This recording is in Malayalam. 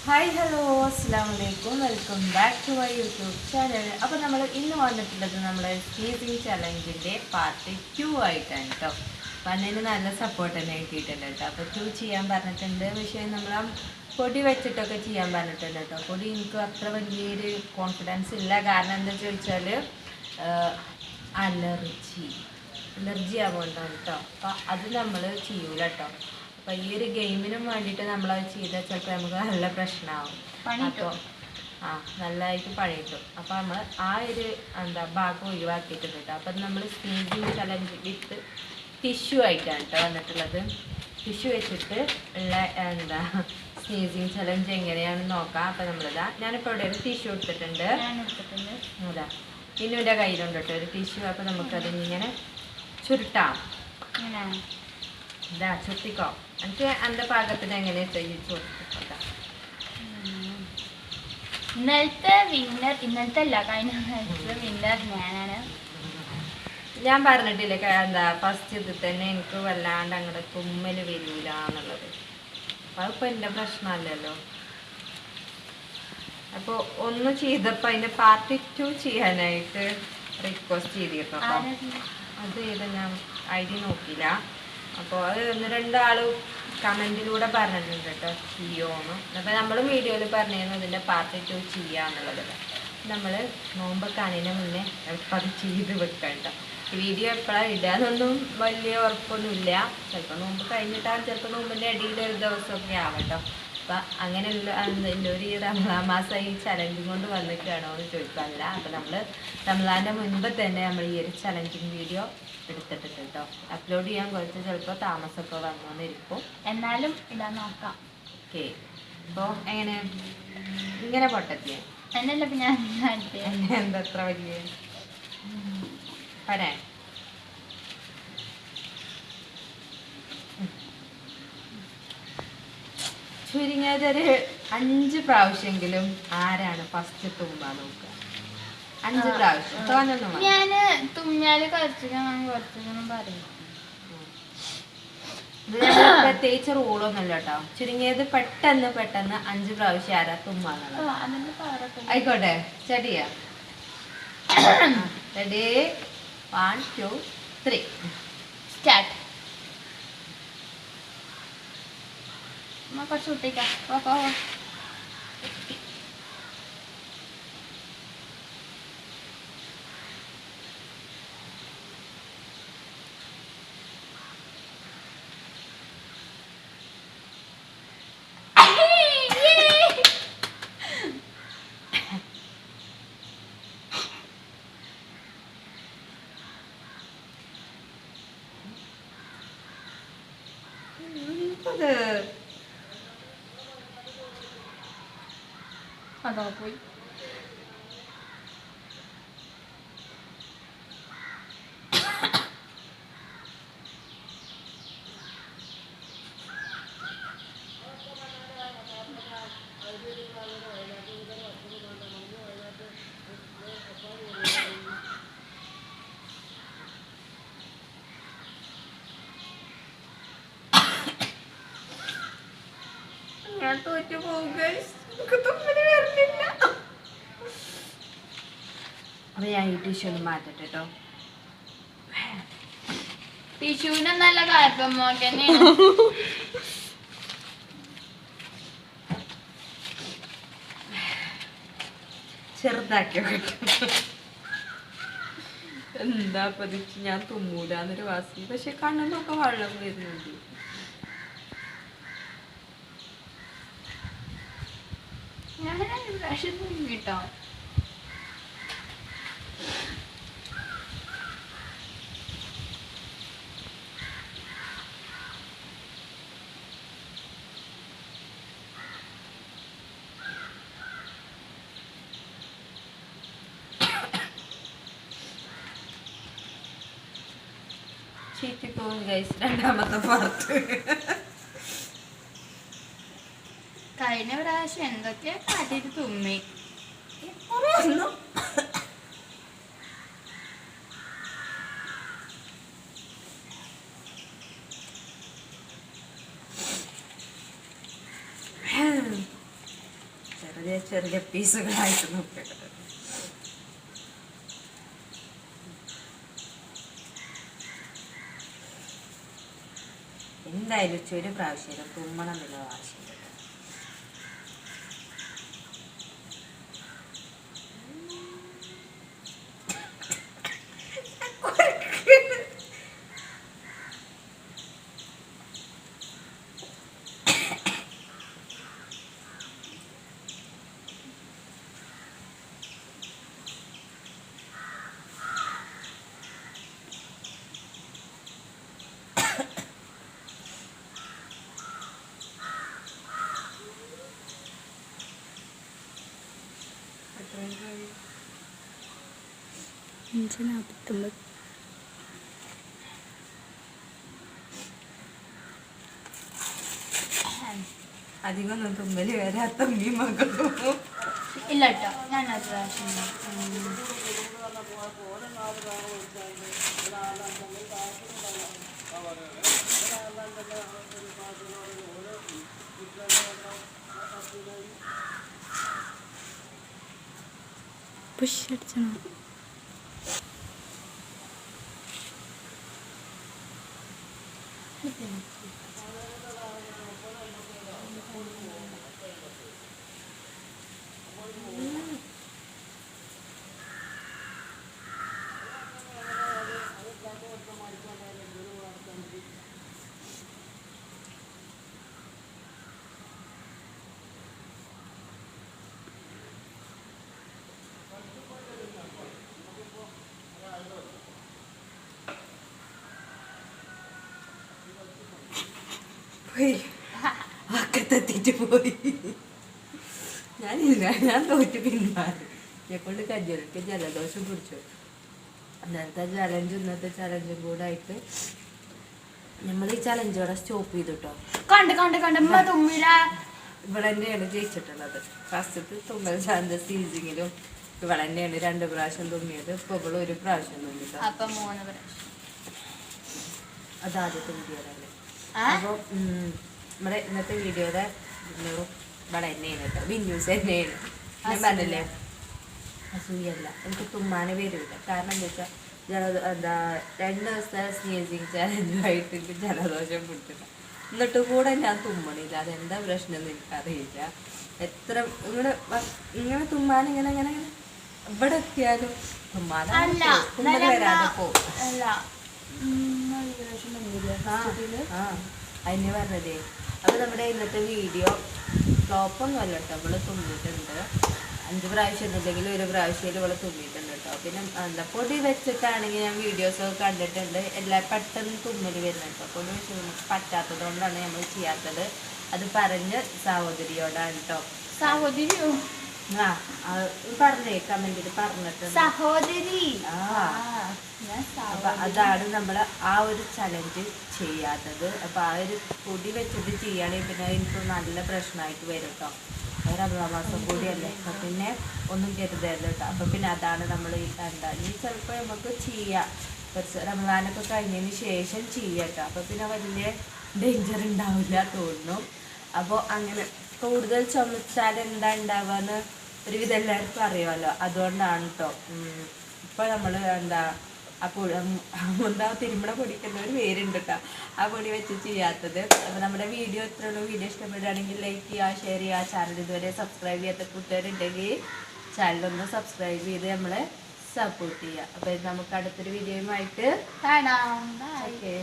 ഹായ് ഹലോ അസ്സാം വലൈക്കും welcome back to my YouTube channel. അപ്പോൾ നമ്മൾ ഇന്ന് വന്നിട്ടുള്ളത് നമ്മുടെ സ്നീസിങ് ചലഞ്ചിൻ്റെ പാർട്ട് 2 ആയിട്ടാണ് കേട്ടോ. അപ്പം അതിന് നല്ല സപ്പോർട്ട് തന്നെ കിട്ടിയിട്ടുണ്ട് കേട്ടോ. അപ്പോൾ 2 ചെയ്യാൻ പറഞ്ഞിട്ടുണ്ട്. പക്ഷേ നമ്മൾ ആ പൊടി വെച്ചിട്ടൊക്കെ ചെയ്യാൻ പറഞ്ഞിട്ടുണ്ട് കേട്ടോ. പൊടി എനിക്ക് അത്ര വലിയൊരു കോൺഫിഡൻസ് ഇല്ല. കാരണം എന്താ ചോദിച്ചാൽ അലർജി ആവുകൊണ്ടാണ് കേട്ടോ. അപ്പോൾ അത് നമ്മൾ ചെയ്യൂല കേട്ടോ. അപ്പം ഈ ഒരു ഗെയിമിനും വേണ്ടിയിട്ട് നമ്മളത് ചെയ്താൽ ചിലപ്പോൾ നമുക്ക് നല്ല പ്രശ്നമാവും. അപ്പോൾ നല്ലതായിട്ട് പണി കിട്ടും. അപ്പോൾ നമ്മൾ ആ ഒരു ഭാഗം ഒഴിവാക്കിയിട്ടുണ്ട് കേട്ടോ. അപ്പം നമ്മൾ സ്നീസിങ് ചലഞ്ച് വിത്ത് ടിഷ്യൂ ആയിട്ടാണ് കേട്ടോ വന്നിട്ടുള്ളത്. ടിഷ്യൂ വെച്ചിട്ട് ഉള്ള സ്നീസിങ് ചലഞ്ച് എങ്ങനെയാണെന്ന് നോക്കാം. അപ്പം നമ്മളിതാ ഞാനിപ്പോൾ ഇവിടെ ഒരു ടിഷ്യൂ എടുത്തിട്ടുണ്ട്. അതാ പിന്നുൻ്റെ കയ്യിലുണ്ട് കേട്ടോ ഒരു ടിഷ്യൂ. അപ്പോൾ നമുക്കതിങ്ങനെ ചുരുട്ടാം. ഇതാ ചുരുട്ടിക്കോ. എനിക്ക് എൻ്റെ പാകത്തിന് എങ്ങനെ ചെയ്യിച്ചു കൊടുത്തിട്ടാ. ഇന്നത്തെ അല്ല കഴിഞ്ഞ വിന്നർ ഞാനാണ്. ഞാൻ പറഞ്ഞിട്ടില്ലേ ഫസ്റ്റ് ഇത് തന്നെ എനിക്ക് വല്ലാണ്ട് അങ്ങോട്ട് തുമ്മല് വരൂല എന്നുള്ളത്. അപ്പം അതിപ്പോൾ എൻ്റെ പ്രശ്നമല്ലല്ലോ. അപ്പോൾ ഒന്ന് ചെയ്തപ്പോൾ അതിൻ്റെ പാർട്ട് 2 ചെയ്യാനായിട്ട് റിക്വസ്റ്റ് ചെയ്തിരുന്നു. അപ്പം അത് ചെയ്ത് ഞാൻ ഐഡി നോക്കിയില്ല. അപ്പോൾ അത് 1-2 കമൻറ്റിലൂടെ പറഞ്ഞിട്ടുണ്ട് കേട്ടോ ചെയ്യുമെന്ന്. അപ്പോൾ നമ്മൾ വീഡിയോയിൽ പറഞ്ഞിരുന്നു ഇതിൻ്റെ പാർട്ട് 2 ചെയ്യാന്നുള്ളത്. നമ്മൾ നോമ്പ് കാണുന്നതിന് മുന്നേ എളുപ്പം അത് ചെയ്ത് വെക്കണ്ട. വീഡിയോ എപ്പോഴാണ് ഇടാന്നൊന്നും വലിയ ഉറപ്പൊന്നുമില്ല. ചിലപ്പോൾ നോമ്പ് കഴിഞ്ഞിട്ടാണ്, ചിലപ്പോൾ നോമ്പിൻ്റെ ഇടയിൽ ഒരു ദിവസമൊക്കെ ആവട്ടോ. അപ്പം അങ്ങനെയുള്ള ഒരു റമളാൻ മാസം ഈ ചലഞ്ചും കൊണ്ട് വന്നിട്ടാണോ എന്ന് ചോദിക്കാനില്ല. അപ്പം നമ്മൾ റമളാൻ്റെ മുൻപ് തന്നെ നമ്മൾ ഈ ഒരു ചലഞ്ചിങ് വീഡിയോ എടുത്തിട്ടുണ്ട് കേട്ടോ. അപ്ലോഡ് ചെയ്യാൻ കുറച്ച് ചിലപ്പോൾ താമസമൊക്കെ വന്നുകൊണ്ടിരിക്കും. എന്നാലും ഇടാൻ നോക്കാം. ഓക്കെ. അപ്പോൾ എങ്ങനെ ഇങ്ങനെ പൊട്ടത്തിയ എന്നല്ല പിന്നെ എന്താ അത്ര വലിയ പറയാൻ ചുരുങ്ങിയതൊരു 5 പ്രാവശ്യമെങ്കിലും ആരാണ് ഫസ്റ്റ് തുമ്മാൻ നോക്കുക? 5 പ്രാവശ്യം തോന്നുന്നു. ഞാന് തുമ്മിയാല് കുറച്ചൊന്നും പറയും. ഇത് പ്രത്യേകിച്ച് റൂളൊന്നുമില്ല കേട്ടോ. ചുരുങ്ങിയത് പെട്ടെന്ന് 5 പ്രാവശ്യം ആരാ തുമ്മാന്നുള്ളത്. ആയിക്കോട്ടെ സ്റ്റാർട്ട് ചെയ്യാം. Ready 1 2 3 start. കുറച്ച് വിട്ടേക്കാം. അതോ പോയി. ഞാൻ തോറ്റു പോകും ഗയ്സ്. എനിക്ക് തുമ്മല് വരുന്നില്ല. അപ്പൊ ഞാൻ ഈ ടിഷ്യൂ ഒന്ന് മാറ്റട്ടെ കേട്ടോ. ടിഷ്യൂവിന് നല്ല കാർപ്പമ്മോക്കെ ചെറുതാക്കിയോ എന്താ പതിച്ച് ഞാൻ തുമ്മൂലെന്നൊരു വാസി. പക്ഷെ കണ്ണൊക്കെ വെള്ളം വരുന്നുണ്ട്. ഞാനൊരു പ്രാവശ്യം കേട്ടോ. ചീറ്റിപ്പോവും ഗൈസ്. 2ാമത്തെ പുറത്ത് കഴിഞ്ഞ പ്രാവശ്യം എന്തൊക്കെയാ കാട്ടിട്ട് തുമ്മി. അത് ചെറിയ പീസുകളായിട്ട് നോക്കിയിട്ട് എന്തായാലും ഒരു പ്രാവശ്യം തുമ്മണം എന്നുള്ള ആവശ്യമില്ല. അധികം ഒന്നും തുമ്മല് വരാത്ത മക്കളും ഇല്ല കേട്ടോ, ഞാൻ ഒരു പ്രാവശ്യം പുഷ് അടിച്ചോ. പോയി അക്കത്തെത്തിട്ട് പോയി. ഞാനില്ല, ഞാൻ തോറ്റ് പിന്മാറി. എന്നെക്കൊണ്ട് കജ്ജലിക്ക് ജലദോഷം പിടിച്ചു. അന്നത്തെ ചലഞ്ചും ഇന്നത്തെ ചലഞ്ചും കൂടെ ആയിട്ട് നമ്മൾ ഈ ചലഞ്ചോടെ സ്റ്റോപ്പ് ചെയ്തിട്ടോ. ഇവിടെ തന്നെയാണ് ജയിച്ചിട്ടുള്ളത്. ഫസ്റ്റത്തെ തുമ്മൽ ശാന്ത സീസിങ്ങിലും ഇവിടെ തന്നെയാണ് 2 പ്രാവശ്യം തുമ്മിയത്. ഇപ്പൊ ഇവിടെ 1 പ്രാവശ്യം തുമ്മിട്ടോ. അതാദ്യത്തെ വീഡിയോയിലല്ലേ. അപ്പോൾ നമ്മുടെ ഇന്നത്തെ വീഡിയോയുടെ ഇവിടെ തന്നെയാണ് കേട്ടോ, ബിന്യൂസ് തന്നെയാണ്. ഞാൻ പറഞ്ഞില്ലേ അസൂയല്ല, എനിക്ക് തുമ്മാനെ വരില്ല. കാരണം എന്താ വെച്ചാൽ എന്താ 2 ദിവസത്തെ സ്നീസിങ് ചാലഞ്ചുമായിട്ട് എനിക്ക് ജലദോഷം പിടിച്ചില്ല. എന്നിട്ട് കൂടെ ഞാൻ തുമ്മണില്ല. അതെന്താ പ്രശ്നം എന്ന് എനിക്കറിയില്ല. എത്ര ഇങ്ങനെ തുമ്മാൻ ഇങ്ങനെ ഇവിടെ എത്തിയാലും തുമ്മാൻ വരാതെ പോകും. അതിന് പറഞ്ഞതേ. അപ്പോൾ നമ്മുടെ ഇന്നത്തെ വീഡിയോ ഫ്ലോപ്പൊന്നും അല്ല കേട്ടോ. നമ്മൾ തുമ്മിയിട്ടുണ്ട് 5 പ്രാവശ്യം എന്നുണ്ടെങ്കിൽ 1 പ്രാവശ്യം ഇവിടെ തുമ്മിയിട്ടുണ്ട് കേട്ടോ. പിന്നെ എന്താ പൊടി വെച്ചിട്ടാണെങ്കിൽ ഞാൻ വീഡിയോസൊക്കെ കണ്ടിട്ടുണ്ട്. പെട്ടെന്ന് തുമ്മൽ വരുന്നുണ്ട് കേട്ടോ. പൊടി വെച്ച് നമുക്ക് പറ്റാത്തത് കൊണ്ടാണ് നമ്മൾ ചെയ്യാത്തത്. അത് പറഞ്ഞ സഹോദരിയോടാണ് കേട്ടോ. സഹോദരിയോ? പറഞ്ഞേ, കമന്റിൽ പറഞ്ഞിട്ട് സഹോദരി. അപ്പൊ അതാണ് നമ്മൾ ആ ഒരു ചലഞ്ച് ചെയ്യാത്തത്. അപ്പൊ ആ ഒരു പൊടി വെച്ചിട്ട് ചെയ്യുകയാണെങ്കിൽ പിന്നെ എനിക്ക് നല്ല പ്രശ്നമായിട്ട് വരും കേട്ടോ. റമദാൻ മാസം കൂടിയല്ലേ. അപ്പൊ പിന്നെ ഒന്നും കരുതരുത് കേട്ടോ. അപ്പൊ പിന്നെ അതാണ് നമ്മൾ ഇനി ചിലപ്പോൾ നമുക്ക് ചെയ്യാം. കുറച്ച് റമദാനൊക്കെ കഴിഞ്ഞതിന് ശേഷം ചെയ്യാം കേട്ടോ. അപ്പൊ പിന്നെ വലിയ ഡേഞ്ചർ ഉണ്ടാവില്ല തോന്നുന്നു. അപ്പോൾ അങ്ങനെ കൂടുതൽ ചുമച്ചാൽ എന്താ ഉണ്ടാവുകയെന്ന് ഒരുവിധം എല്ലാവർക്കും അറിയാമല്ലോ. അതുകൊണ്ടാണ് കേട്ടോ ഇപ്പോൾ നമ്മൾ എന്താ തിരുമ്പട പൊടിക്കുന്ന ഒരു പേരുണ്ട് കേട്ടോ. ആ പൊടി വെച്ച് ചെയ്യാത്തത്. അപ്പോൾ നമ്മുടെ വീഡിയോ ഇത്രയുള്ളൂ. വീഡിയോ ഇഷ്ടപ്പെടുകയാണെങ്കിൽ ലൈക്ക് ചെയ്യുക, ഷെയർ ചെയ്യുക. ചാനൽ ഇതുവരെ സബ്സ്ക്രൈബ് ചെയ്യാത്ത കൂട്ടുകാരുണ്ടെങ്കിൽ ചാനലൊന്ന് സബ്സ്ക്രൈബ് ചെയ്ത് നമ്മളെ സപ്പോർട്ട് ചെയ്യുക. അപ്പോൾ നമുക്ക് അടുത്തൊരു വീഡിയോയുമായിട്ട് കാണാം. ഓക്കെ.